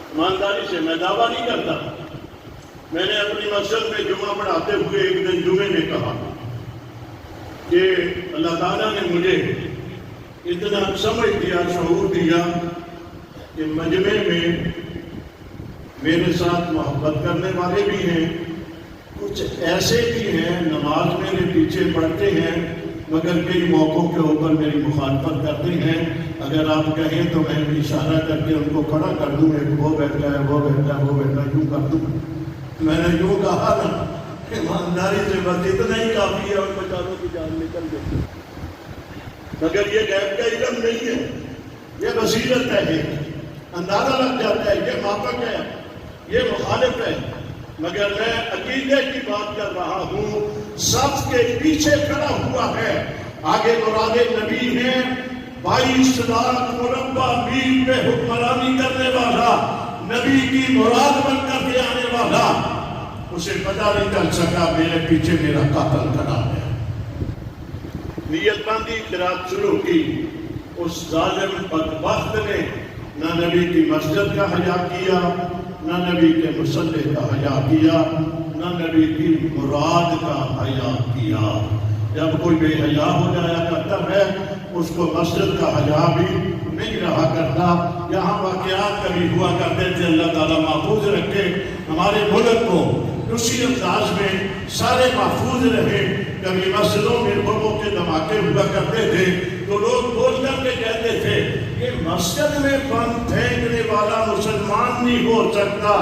ایمانداری سے میں دعویٰ نہیں کرتا. میں نے اپنی مسجد میں جمعہ پڑھاتے ہوئے ایک دن جمعے میں کہا کہ اللہ تعالیٰ نے مجھے اتنا سمجھ دیا، شعور دیا کہ مجمع میں میرے ساتھ محبت کرنے والے بھی ہیں، کچھ ایسے بھی ہیں نماز میرے پیچھے پڑھتے ہیں مگر کئی موقعوں کے اوپر میری مخالفت کرتے ہیں. اگر آپ کہیں تو میں اشارہ کر کے ان کو کھڑا کر دوں، ایک وہ بیٹھا ہے، وہ بیٹھا ہے، وہ بیٹھا ہے، یوں کر دوں. میں نے یوں کہا نا، ایمانداری سے بس اتنا ہی کافی ہے اور بیچاروں کی جان نکل گئی. مگر یہ غیب کا علم نہیں ہے، یہ بصیرت ہے. اندازہ لگ جاتا ہے یہ مافق ہے، یہ مخالف ہے. مگر میں عقیدے کی بات کر رہا ہوں. صف کے پیچھے کھڑا ہوا ہے، آگے مراد نبی ہے. 22 لاکھ مربع میل پہ حکمرانی کرنے والا، نبی کی مراد بن کر کے آنے والا، اسے پتہ نہیں چل سکا میرے پیچھے میرا قاتل کھڑا ہے. نیت باندھی، قرات شروع کی. اس ظالم بدبخت نے نہ نبی کی مسجد کا حیا کیا، نہ نبی کے مصلی کا حیا کیا، نہ نبی کی مراد کا حیا کیا. جب کوئی بے حیا ہو جایا کرتا ہے اس کو مسجد کا حیا بھی نہیں رہا کرتا. یہاں واقعات کبھی ہوا کرتے تھے، اللہ تعالیٰ محفوظ رکھے ہمارے ملک کو اسی انداز میں سارے محفوظ رہے. کبھی مسجدوں میں بموں کے دھماکے ہوا کرتے تھے تو لوگ بول کر کے کہتے تھے کہ مسجد میں بم پھینکنے والا مسلمان نہیں ہو سکتا،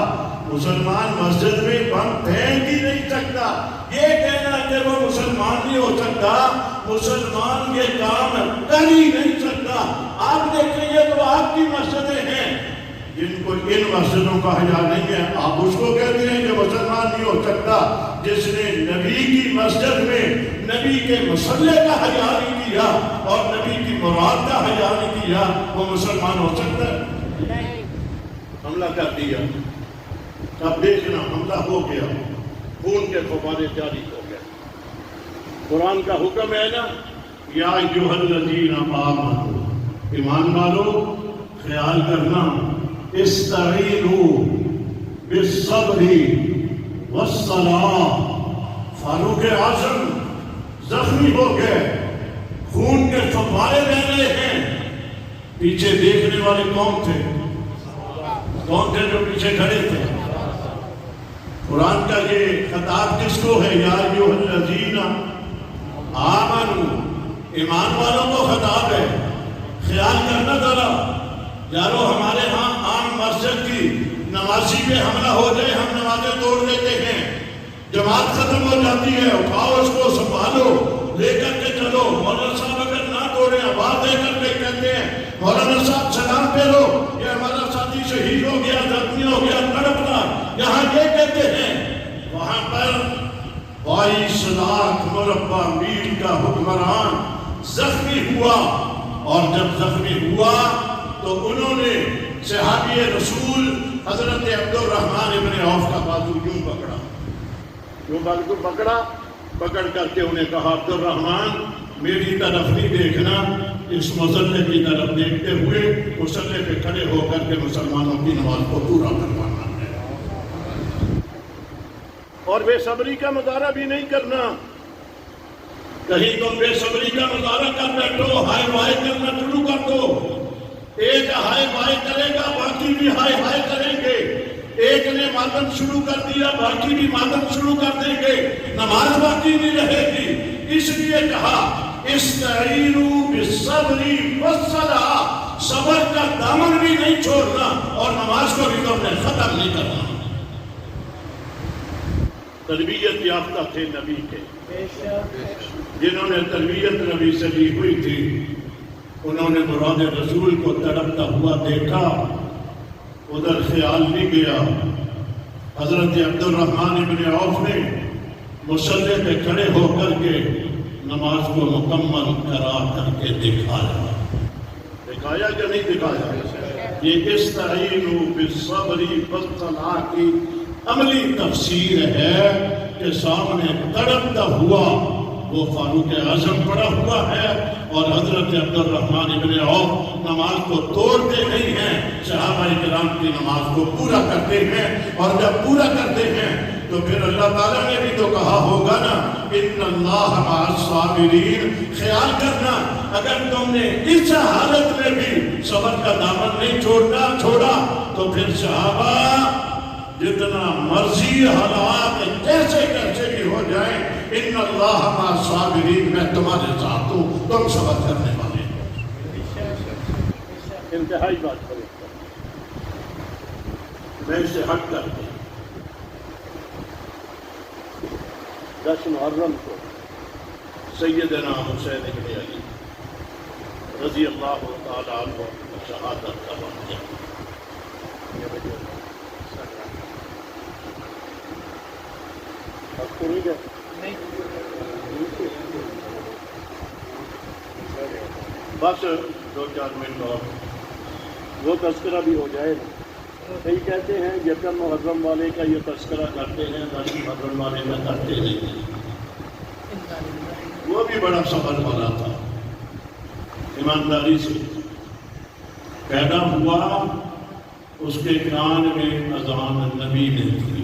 مسلمان مسجد میں بم پھینک ہی نہیں سکتا. یہ کہنا کہ وہ مسلمان نہیں ہو سکتا، مسلمان یہ کام کر ہی نہیں سکتا. آپ دیکھیں یہ تو آپ کی مسجدیں ہیں جن کو ان مسجدوں کا حیا نہیں ہے، آپ اس کو کہتے ہیں کہ مسلمان نہیں ہو سکتا. جس نے نبی کی مسجد میں نبی کے مصلی کا حیا نہیں کیا اور نبی کی مراد کا حیا نہیں کیا، وہ مسلمان ہو سکتا ہے؟ حملہ کر دیا. اب دیکھنا حملہ ہو گیا، خون کے فوارے جاری ہو گئے. قرآن کا حکم ہے نا، یا ایھا الذین آمنوا، ایمان والو خیال کرنا، استعینوا بالصبر والصلاۃ. فاروق اعظم زخمی ہو گئے، خون کے فوارے بہ رہے ہیں. پیچھے دیکھنے والے کون تھے؟ کون تھے جو پیچھے کھڑے تھے؟ قرآن کا یہ خطاب کس کو ہے؟ یا ایھا الذین آمنوا، ایمان والوں کو خطاب ہے. خیال کرنا ذرا یارو، ہمارے ہاں عام مسجد کی نمازی پہ حملہ ہو جائے ہم نمازیں توڑ دیتے ہیں. جماعت ختم ہو جاتی ہے، اٹھاؤ اس کو، سنبھالو، لے کر کے چلو. مولانا صاحب ہو رہے ہیں، آواز دے کر کے کہتے ہیں مولانا صاحب سلام پھیرو، یہ ہمارا ساتھی شہید ہو گیا، زخمی ہو گیا، تڑپنا، یہاں یہ کہتے ہیں۔ وہاں پر 22 لاکھ مربع میل کا حکمران زخمی ہوا، اور جب زخمی ہوا تو انہوں نے صحابی رسول حضرت عبدالرحمن ابن عوف کا بازو یوں پکڑا، یوں بازو پکڑا، پکڑ کر کے انہیں کہا عبدالرحمن میری طرف نہیں دیکھنا، اس مسئلے کی طرف دیکھتے ہوئے مسئلے پہ کھڑے ہو کر کے مسلمانوں کی نماز کو پورا کروانا ہے، اور بے صبری کا مظاہرہ بھی نہیں کرنا۔ کہیں تم بے صبری کا مظاہرہ کر بیٹھو، ہائے وائے کرنا شروع کر دو، ایک ہائے وائے کرے گا باقی بھی ہائے ہائے کریں گے، ایک نے ماتم شروع کر دیا باقی بھی ماتم شروع کر دیں گے، نماز باقی نہیں رہے گی۔ اس لیے کہا استعینوا بالصبر والصلاۃ، صبر کا دامن بھی نہیں چھوڑنا اور نماز کو بھی تم نے ختم نہیں کرنا۔ تربیت یافتہ تھے نبی کے، جنہوں نے تربیت نبی سے لی ہوئی تھی، انہوں نے مراد رسول کو تڑپتا ہوا دیکھا، ادھر خیال نہیں گیا۔ حضرت عبدالرحمن ابن عوف نے مصلی پہ کھڑے ہو کر کے نماز کو مکمل کرا کر کے دکھایا، دکھایا کہ نہیں دکھایا؟ یہ استعینوا بالصبر والصلاۃ کی عملی تفسیر ہے کہ سامنے تڑپتا ہوا وہ فاروق اعظم پڑا ہوا ہے، اور حضرت عبدالرحمن ابن عوف نماز کو توڑتے نہیں ہیں، صحابہ کرام کی نماز کو پورا کرتے ہیں، اور جب پورا کرتے ہیں تو پھر اللہ تعالیٰ نے بھی تو کہا ہوگا نا ان اللہ مع الصابرین۔ خیال کرنا اگر تم نے اس حالت میں بھی صبر کا دامن نہیں چھوڑا تو پھر صحابہ جتنا مرضی حالات کیسے بھی ہو جائیں، ان اللہ مع الصابرین، میں تمہارے ساتھ ہوں، تم صبر کرنے والے ہو۔ انتہائی بات کریں، میں اسے ہٹ کر کے 10 محرم کو سیدنا حسین ابن علی رضی اللہ تعالیٰ عنہ شہادت کا واقعہ، بس 2-4 منٹ اور وہ تذکرہ بھی ہو جائے نا۔ کئی کہتے ہیں یکم محرم والے کا یہ تذکرہ کرتے ہیں، 10 محرم والے کا کرتے نہیں ہیں۔ وہ بھی بڑا صبر والا تھا، ایمانداری سے پیدا ہوا، اس کے کان میں اذان نبی نے تھی،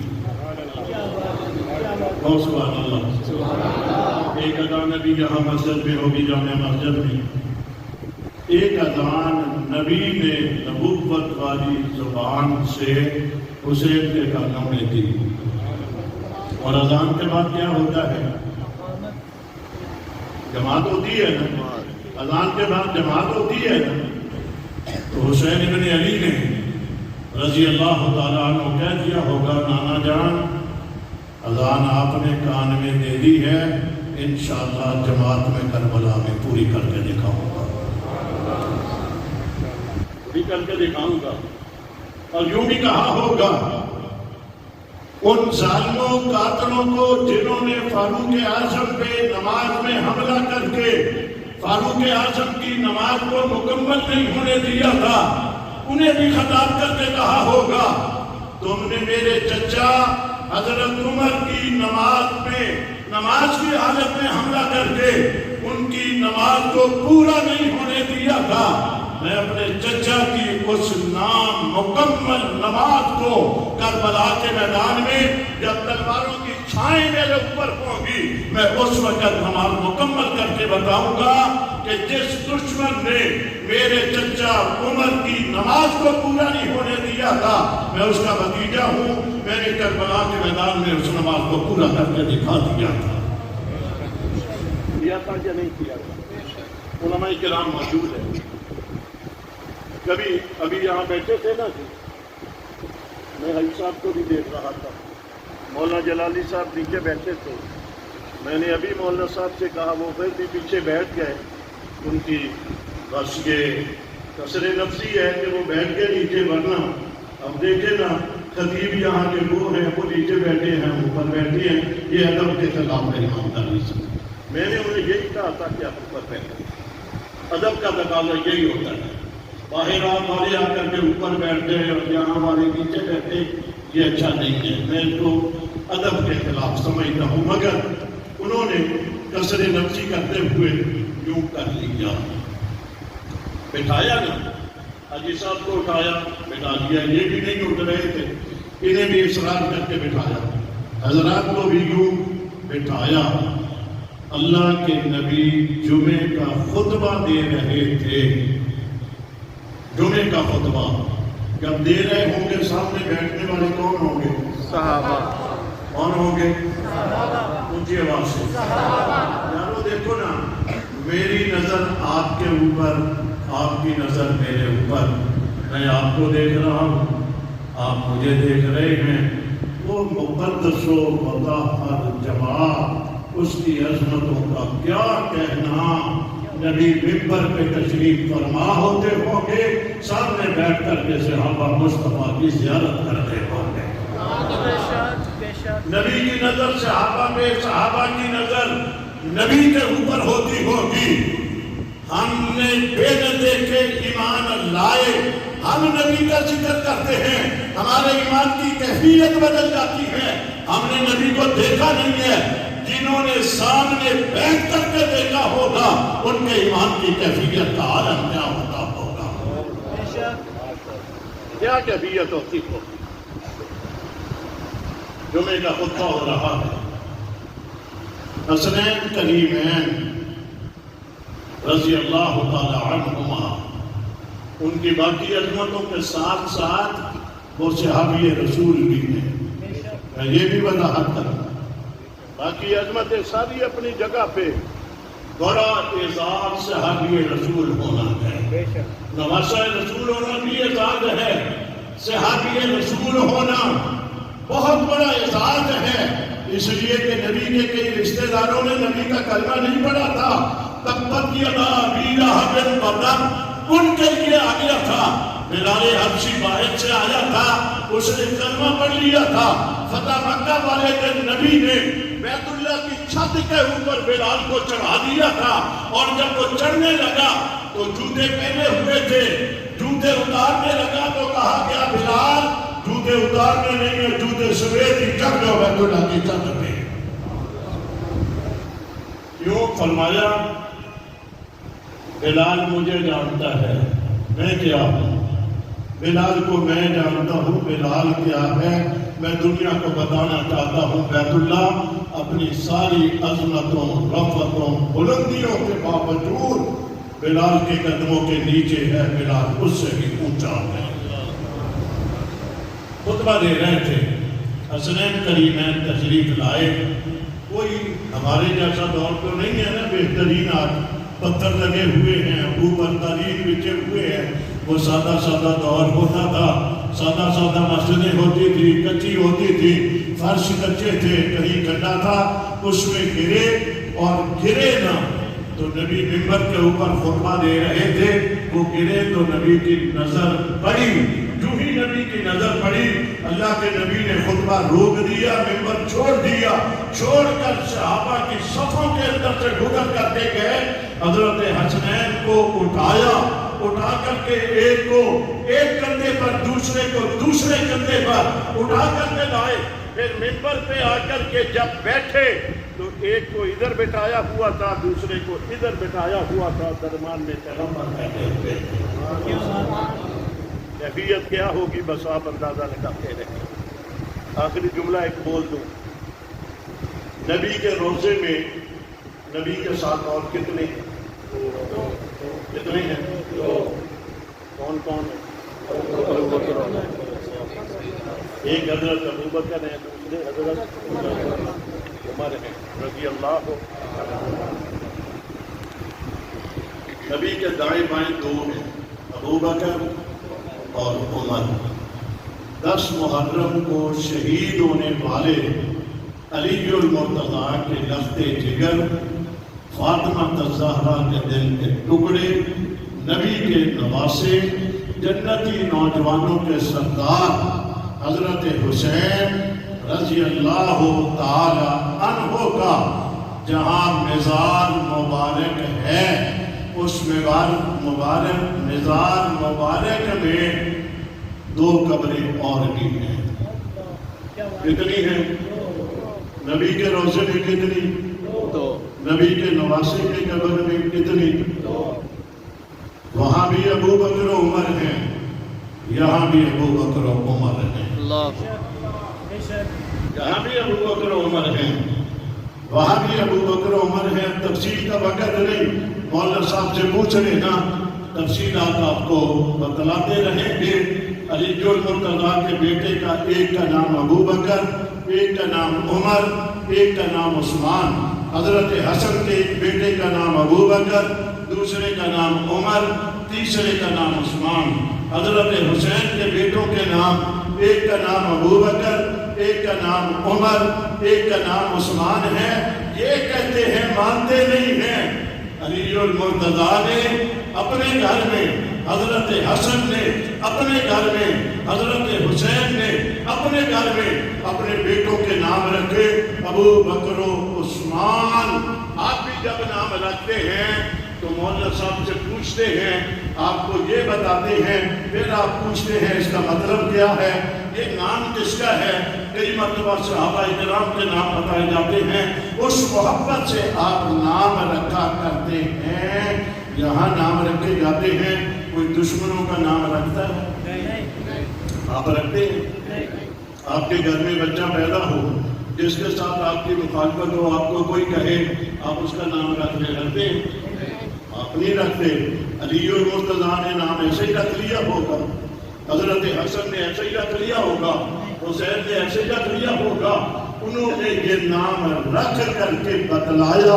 سبحان اللہ، ایک اذان نبی یہاں مسجد میں ہوگی، جامع مسجد میں ایک اذان نبی نے نبوت والی زبان سے حسین کے کانوں میں دی، اور اذان کے بعد کیا ہوتا ہے؟ جماعت ہوتی ہے نا، اذان کے بعد جماعت ہوتی ہے نا۔ تو حسین ابن علی نے رضی اللہ تعالیٰ عنہ کہہ دیا ہوگا نانا جان اذان آپ نے کان میں دے دی ہے، انشاءاللہ جماعت میں کربلا میں پوری کر کے دکھاؤں گا، پوری کر کے دکھاؤں گا۔ اور یوں بھی کہا ہوگا ان ظالموں قاتلوں کو جنہوں نے فاروق اعظم پہ نماز میں حملہ کر کے فاروق اعظم کی نماز کو مکمل نہیں ہونے دیا تھا، انہیں بھی خطاب کر کے کہا ہوگا تم نے میرے چچا حضرت عمر کی نماز کی حالت میں حملہ کر کے ان کی نماز کو پورا نہیں ہونے دیا تھا، میں اپنے چچا کی اس مکمل نماز کو کربلا کے میدان میں جب تلواروں کی چھائیں میرے اوپر ہوں گی میں اس وقت نماز مکمل کر کے بتاؤں گا کہ جس دشمن نے میرے چچا عمر کی نماز کو پورا نہیں ہونے دیا تھا میں اس کا بھتیجا ہوں، میں نے کربلا کے میدان میں اس نماز کو پورا کر کے دکھا دیا تھا۔ کیا تھا یا نہیں کیا تھا؟ علماء کرام موجود ہیں، کبھی ابھی یہاں بیٹھے تھے نا جی، میں حج صاحب کو بھی دیکھ رہا تھا، مولانا جلالی صاحب نیچے بیٹھے تھے، میں نے ابھی مولانا صاحب سے کہا، وہ پھر بھی پیچھے بیٹھ گئے، ان کی بس یہ کثر نفسی ہے کہ وہ بیٹھ کے نیچے، ورنہ اب دیکھیں نا خطیب یہاں کے وہ ہیں، وہ نیچے بیٹھے ہیں، اوپر بیٹھے ہیں، یہ ادب کے خلاف ہے ایمانداری سے۔ میں نے انہیں یہی کہا تھا کہ آپ اوپر بیٹھیں، ادب کا تقاضا یہی ہوتا ہے۔ باہر آپ والے آ کر کے اوپر بیٹھتے ہیں اور یہاں والے نیچے بیٹھے، یہ اچھا نہیں ہے، میں اس کو ادب کے خلاف سمجھتا ہوں۔ مگر انہوں نے کثر نفسی کرتے ہوئے یوں کر لیا، بٹھایا نا، حاجی صاحب کو اٹھایا، بٹھا لیا، یہ بھی نہیں اٹھ رہے تھے، انہیں بھی اصرار کر کے بٹھایا، حضرات کو بھی یوں بٹھایا۔ اللہ کے نبی جمعے کا خطبہ دے رہے تھے، جمعے کا خطبہ جب دے رہے ہوں گے، سامنے بیٹھنے والے کون ہوں گے؟ صحابہ۔ کون ہوں گے؟ اونچی آواز سے یارو دیکھو نا، میری نظر آپ کے اوپر، آپ کی نظر میرے اوپر، میں آپ کو دیکھ رہا ہوں، آپ مجھے دیکھ رہے ہیں، وہ مقدس و مطہر جماعت، اس کی عظمتوں کا کیا کہنا۔ نبی ممبر پہ تشریف فرما ہوتے ہوں گے، سامنے بیٹھ کر کے صحابہ مصطفیٰ کی زیارت کرتے ہوں گے۔ نبی کی نظر صحابہ پہ، صحابہ کی نظر نبی کے اوپر ہوتی ہوگی۔ ہم نے بے نہ دیکھے ایمان لائے، ہم نبی کا ذکر کرتے ہیں، ہمارے ایمان کی کیفیت بدل جاتی ہے۔ ہم نے نبی کو دیکھا نہیں ہے، جنہوں نے سامنے بیٹھ کر کے دیکھا ہوگا، ان کے ایمان کی کیفیت کا عالم کیا ہوتا ہوگا، کیا کیفیت ہوتی ہوگی۔ جمعے کا خطبہ ہو رہا ہے، حسنین کریمین رضی اللہ تعالی عنہما، ان کی باقی عظمتوں کے ساتھ ساتھ وہ صحابی رسول بھی ہیں۔ میں یہ بھی وضاحت کروں، باقی عظمتیں ساری اپنی جگہ پہ، بڑا اعزاز صحابی رسول ہونا ہے، نواسہ رسول ہونا بھی اعزاز ہے، صحابی رسول ہونا بہت بڑا اعزاز ہے۔ اس لیے کہ نبی کے کئی رشتہ داروں نے نبی کا کلمہ نہیں پڑھا تھا، تبت یدا ابی لہب وتب، ان کے لیے آ گیا تھا۔ بلال حبشی باہر سے آیا تھا، اس نے کلمہ پڑھ لیا تھا۔ فتح مکہ والے دن نبی نے بیت اللہ کی چھت کے اوپر بلال کو چڑھا دیا تھا، اور جب وہ چڑھنے لگا تو جوتے پہنے ہوئے تھے، جوتے اتارنے لگا تو کہا گیا بلال جوتے اتارنے نہیں ہے، جوتے سویت ہی چڑھ جاؤ بیت اللہ کی چھت پہ۔ کیوں؟ فرمایا بلال مجھے جانتا ہے، میں کیا ہوں، بلال کو میں جانتا ہوں، بلال کیا ہے، میں دنیا کو بتانا چاہتا ہوں۔ بیت اللہ اپنی ساری عظمتوں، رفتوں، بلندیوں کے باوجود بلال کے قدموں کے نیچے ہے، بلال اس سے بھی اونچا ہے۔ خطبہ دے رہے تھے، حسنین کریمین تشریف لائے، کوئی ہمارے جیسا دور تو نہیں ہے نا، بہترین آج پتھر لگے ہوئے ہیں، اوپر تارین بچے ہوئے ہیں، وہ سادہ سادہ دور ہوتا تھا، سادہ سادہ مسجدیں ہوتی تھی، کچی ہوتی تھی، فرش کچے تھے، کہیں گڈھا تھا، اس میں گرے اور گرے نہ تو نبی ممبر کے اوپر خطبہ دے رہے تھے، وہ گرے تو نبی کی نظر پڑی، جو ہی نبی کی نظر پڑی، اللہ کے نبی نے خطبہ روک دیا، ممبر چھوڑ دیا، چھوڑ کر صحابہ کی صفوں کے اندر سے گزر کر کے گئے، حضرت حسنین کو اٹھایا، اٹھا کر کے ایک کو ایک کندھے پر، دوسرے کو دوسرے کندھے پر اٹھا کر کے لائے، پھر ممبر پہ آ کر کے جب بیٹھے تو ایک کو ادھر بٹھایا ہوا تھا، دوسرے کو ادھر بٹھایا ہوا تھا، درمیان میں پیغمبر بیٹھے ہوئے۔ کیفیت کیا ہوگی بس آپ اندازہ لگاتے رہیں۔ آخری جملہ ایک بول دوں، نبی کے روزے میں نبی کے ساتھ اور کتنے ہیں؟ کون کون ہے؟ ایک حضرت ابوبکر ہے، دوسرے حضرت عمر ہے رضی اللہ عنہ۔ نبی کے دائیں بائیں دو ہیں، ابوبکر اور عمر۔ 10 محرم کو شہید ہونے والے علی المرتضیٰ کے لخت جگر فاطمہ الزہرا کے دل کے ٹکڑے، نبی کے نواسے، جنتی نوجوانوں کے سردار حضرت حسین رضی اللہ تعالی عنہ کا جہاں مزار مبارک ہے، اس مزار مبارک میں 2 قبریں اور بھی ہیں۔ کتنی ہیں؟ نبی کے روضے میں کتنی؟ 2 نبی کے نواسے کی قبر میں کتنی؟ وہاں بھی ابو بکر و عمر ہیں، یہاں بھی ابو بکر و عمر ہیں۔ اللہ یہاں بھی ابو بکر و عمر ہیں، وہاں بھی ابو بکر و عمر ہیں۔ تفصیل کا وقت نہیں، مولانا صاحب سے پوچھ لینا، تفصیلات آپ کو بتلاتے رہیں گے۔ علی المرتضیٰ کے بیٹے کا ایک کا نام ابو بکر، ایک کا نام عمر، ایک کا نام عثمان۔ حضرت حسن کے ایک بیٹے کا نام ابو بکر، دوسرے کا نام عمر، تیسرے کا نام عثمان۔ حضرت حسین کے بیٹوں کے نام، ایک کا نام ابو بکر، ایک کا نام عمر، ایک کا نام عثمان ہے۔ یہ کہتے ہیں، مانتے نہیں ہیں۔ علی المرتضیٰ نے اپنے گھر میں، حضرت حسن نے اپنے گھر میں، حضرت حسین نے اپنے گھر میں اپنے بیٹوں کے نام رکھے، ابو بکر و عثمان۔ آپ بھی جب نام رکھتے ہیں تو مولانا صاحب سے پوچھتے ہیں، آپ کو یہ بتاتے ہیں، پھر آپ پوچھتے ہیں اس کا مطلب کیا ہے، یہ نام کس کا ہے؟ کئی مرتبہ صحابہ کرام کے نام بتائے جاتے ہیں۔ اس محبت سے آپ نام رکھا کرتے ہیں۔ یہاں نام رکھے جاتے ہیں، کوئی دشمنوں کا نام رکھتا ہے؟ آپ رکھتے ہیں؟ آپ کے گھر میں بچہ پیدا ہو، جس کے ساتھ آپ کی مخالفت ہو، آپ کو کوئی کہے، آپ اس کا نام رکھتے ہیں؟ آپ نہیں رکھتے۔ علی المرتضیٰ نے نام ایسے ہی رکھ لیا ہوگا، حضرت حسن نے ایسے ہی رکھ لیا ہوگا، حسین نے ایسے ہی رکھ لیا ہوگا۔ انہوں نے یہ نام رکھ کر کے بتلایا۔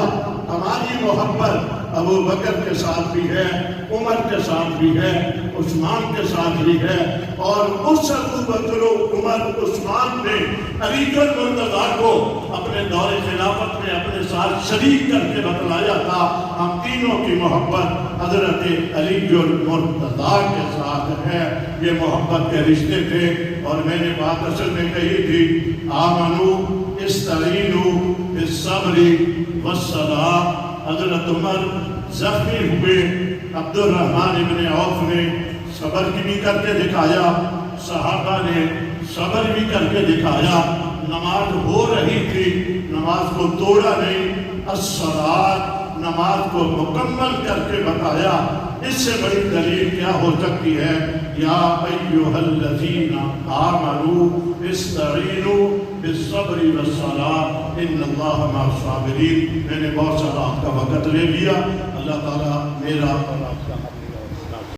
ہماری محبت ابو بکر کے ساتھ بھی ہے، عمر کے ساتھ بھی ہے، عثمان کے ساتھ بھی ہے، اور اس ابو بکر و عمر عثمان نے علی المرتضیٰ کو اپنے دور خلافت میں اپنے ساتھ شریک کر کے بتلایا تھا۔ ہم تینوں کی محبت حضرت علی المرتضیٰ کے ساتھ ہے۔ یہ محبت کے رشتے تھے، اور میں نے بات اصل میں کہی تھی، آمنو استعینوا بالصبر والصلاۃ۔ حضرت عمر زخمی ہوئے، عبد الرحمن ابن عوف نے صبر بھی کر کے دکھایا، صحابہ نے صبر بھی کر کے دکھایا۔ نماز ہو رہی تھی، نماز کو توڑا نہیں، الصلاۃ، نماز کو مکمل کر کے بتایا۔ اس سے بڑی دلیل کیا ہو سکتی ہے؟ یا ایھا الذین آمنوا استعینوا بالصبر والصلاۃ ان اللہ مع الصابرین۔ میں نے بہت سارا آپ کا وقت لے لیا، اللہ تعالیٰ میرا اور آپ کا